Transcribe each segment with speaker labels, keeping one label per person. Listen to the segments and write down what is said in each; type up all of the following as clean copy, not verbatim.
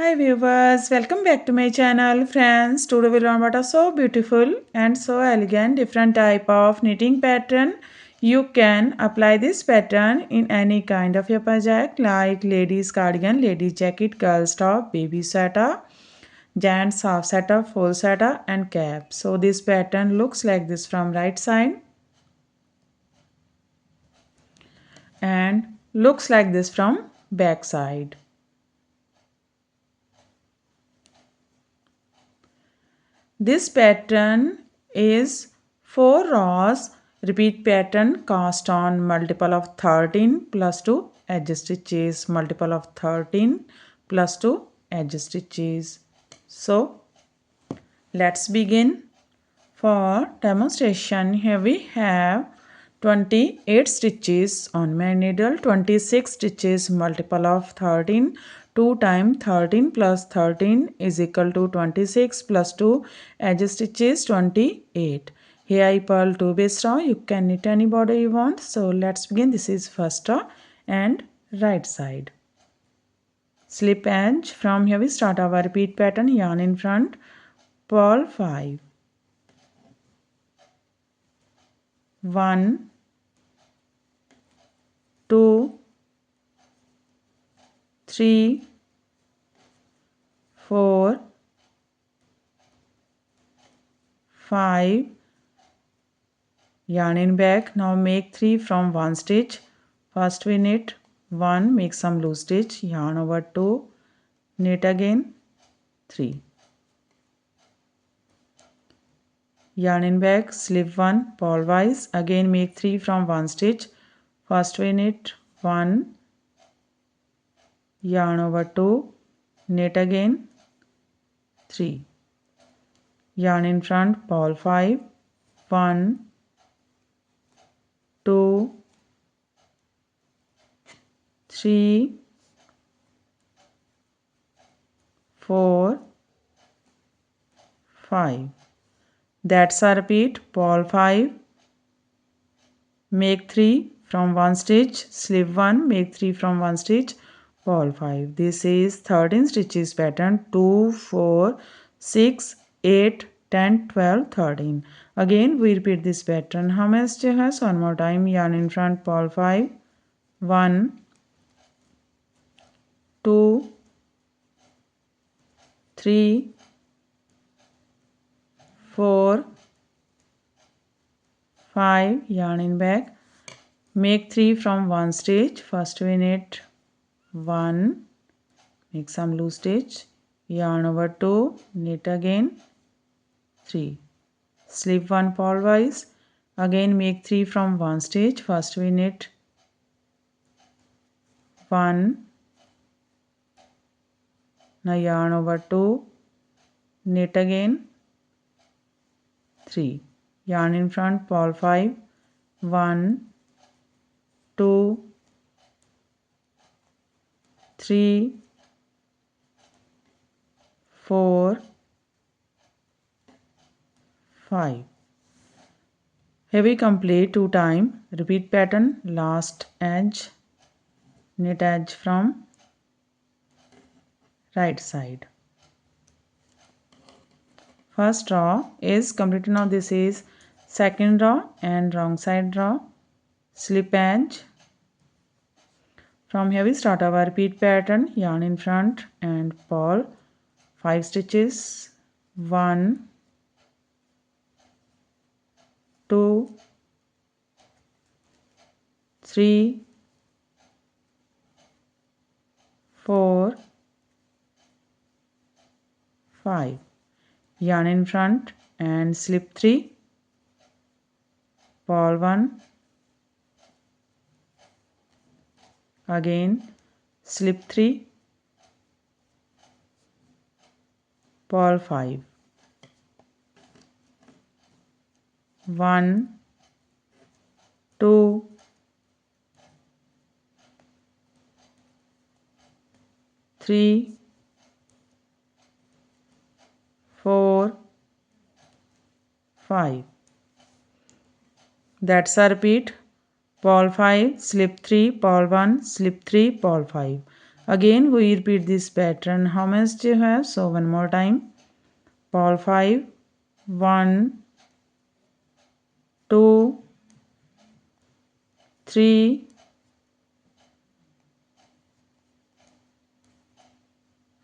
Speaker 1: Hi viewers, welcome back to my channel. Friends, today we learn about a so beautiful and so elegant different type of knitting pattern. You can apply this pattern in any kind of your project like ladies cardigan, ladies jacket, girls top, baby sweater, gents half sweater, full sweater and cap. So this pattern looks like this from right side and looks like this from back side. This pattern is 4 rows repeat pattern cast on multiple of 13 plus 2 edge stitches, multiple of 13 plus 2 edge stitches. So let's begin. For demonstration, here we have 28 stitches on my needle, 26 stitches multiple of 13, 2 times 13 plus 13 is equal to 26 plus 2 edge stitches 28. Here I purl 2 base row, you can knit any border you want. So let's begin. This is first row and right side. Slip edge, from here we start our repeat pattern, yarn in front, purl 5. 1, 2, 3, 4, 5, yarn in back. Now make 3 from 1 stitch. First we knit 1, make some loose stitch, yarn over 2, knit again 3. Yarn in back, slip 1, purl wise, again make 3 from 1 stitch. First we knit 1, yarn over 2, knit again 3. Yarn in front, purl 5, 1, 2, 3, 4, 5. That's a repeat. Purl 5, make 3 from 1 stitch, slip 1, make 3 from 1 stitch, purl 5. This is 13 stitches pattern. 2, 4, 6, 8, 10, 12, 13. Again we repeat this pattern. How many stitches? One more time. Yarn in front, purl 5, 1, 2, 3, 4, 5, yarn in back, make 3 from 1 stitch. First we knit 1, make some loose stitch, yarn over 2, knit again 3, slip 1 purl wise, again make 3 from 1 stitch. First we knit 1, now yarn over 2, knit again 3, yarn in front, purl 5, 1, 2, 3, 4, 5. Here we complete 2 times. Repeat pattern, last edge, knit edge from right side. First row is completed. Now this is second row and wrong side row. Slip edge. From here we start our repeat pattern, yarn in front and purl 5 stitches, 1, 2, 3, 4, 5. Yarn in front and slip 3, purl 1, again slip 3, purl 5, 1, 2, 3, 4, 5. That's a repeat. Purl 5, slip 3, purl 1, slip 3, purl 5. Again we repeat this pattern. How many stitches you have? So one more time. Purl 5, 1, 2, 3,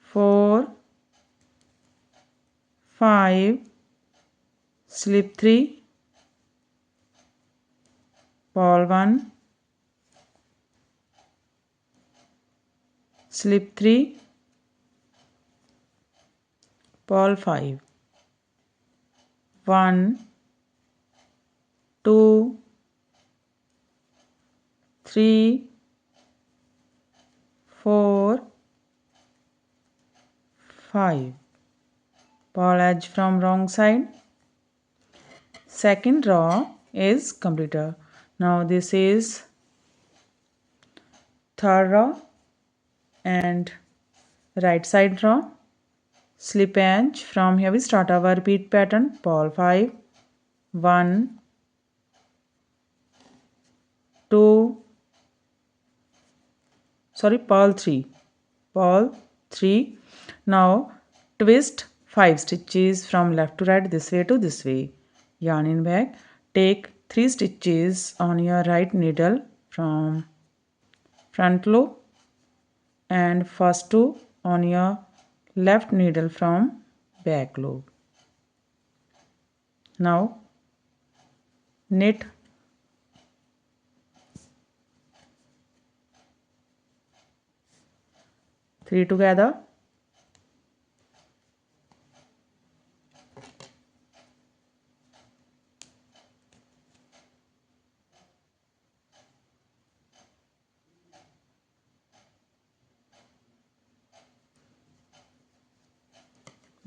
Speaker 1: 4, 5, slip 3, purl 1, slip 3, purl 5, 1, 2, 3, 4, 5. Purl edge from wrong side. Second row is completed. Now this is third row and right side row. Slip edge. From here we start our repeat pattern. Purl 5, 1, 2, purl 3, purl 3. Now twist 5 stitches from left to right, this way to this way. Yarn in back. Take 3 stitches on your right needle from front loop and first 2 on your left needle from back loop. Now knit 3 together,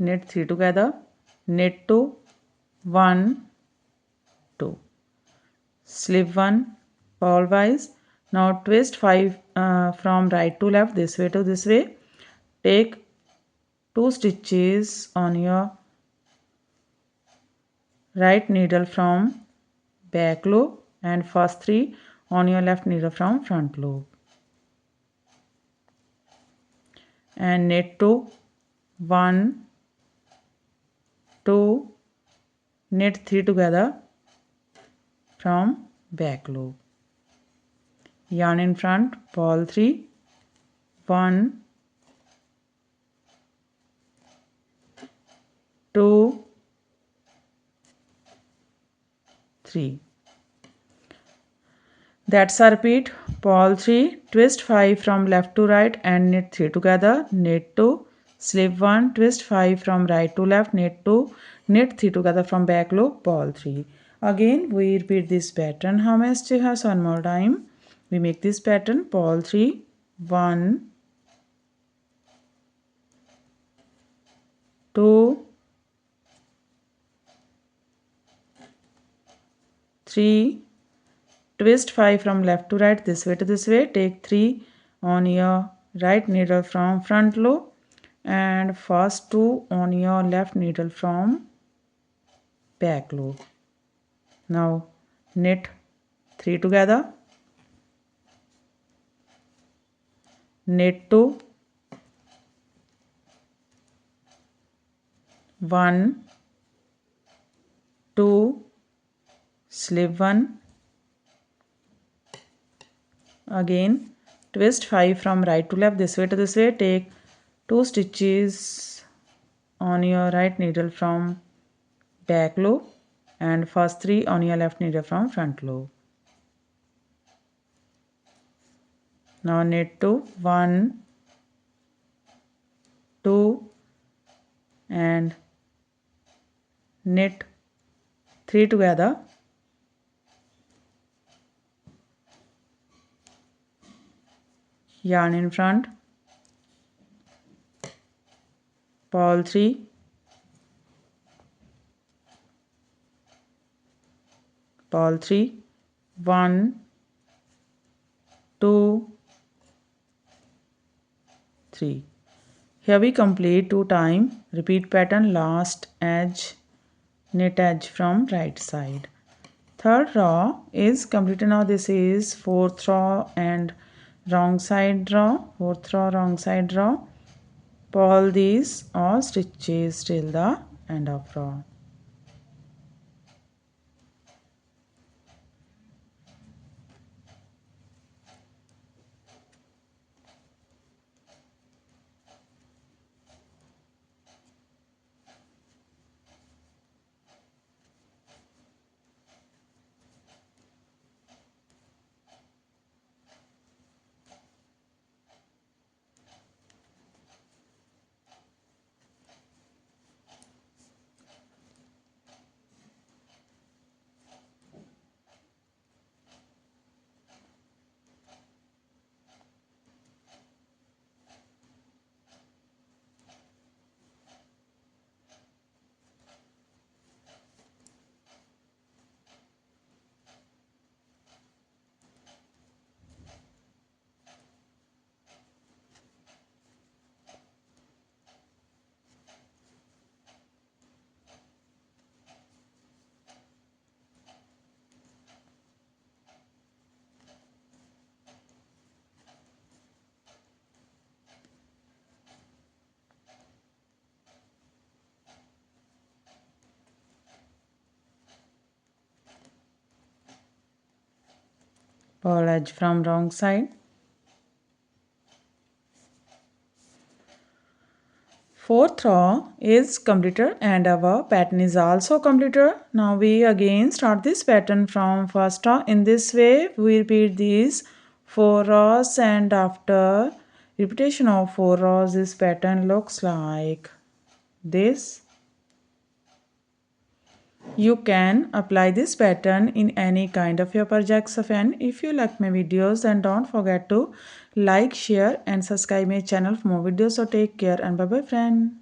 Speaker 1: knit 3 together, knit 2, 1, 2, slip 1, purl wise. Now twist 5 from right to left, this way to this way. Take 2 stitches on your right needle from back loop and first 3 on your left needle from front loop. And knit 2, 1, 2, knit 3 together from back loop. Yarn in front, purl 3, 1, 2, 3. That's a repeat. Purl 3, twist 5 from left to right and knit 3 together, knit 2, slip 1, twist 5 from right to left, knit 2, knit 3 together from back loop, purl 3. Again we repeat this pattern. How many stitches has? One more time. We make this pattern. Purl 3, 1, 2, 3, twist 5 from left to right, this way to this way. Take 3 on your right needle from front loop and first 2 on your left needle from back loop. Now knit 3 together, knit 2, 1, 2, slip 1, again twist 5 from right to left, this way to this way. Take 2 stitches on your right needle from back loop and first 3 on your left needle from front loop. Now knit 2, 1, 2 and knit 3 together, yarn in front, purl 3, purl 3, 1, 2, 3. Here we complete 2 times. Repeat pattern. Last edge, knit edge from right side. Third row is completed. Now this is fourth row and wrong side draw, fourth row wrong side draw, pull these all stitches till the end of row. Pull edge from wrong side. Fourth row is completed and our pattern is also completed. Now we again start this pattern from first row. In this way we repeat these 4 rows, and after repetition of 4 rows this pattern looks like this. You can apply this pattern in any kind of your projects, and if you like my videos then don't forget to like, share and subscribe my channel for more videos. So take care and bye bye friend.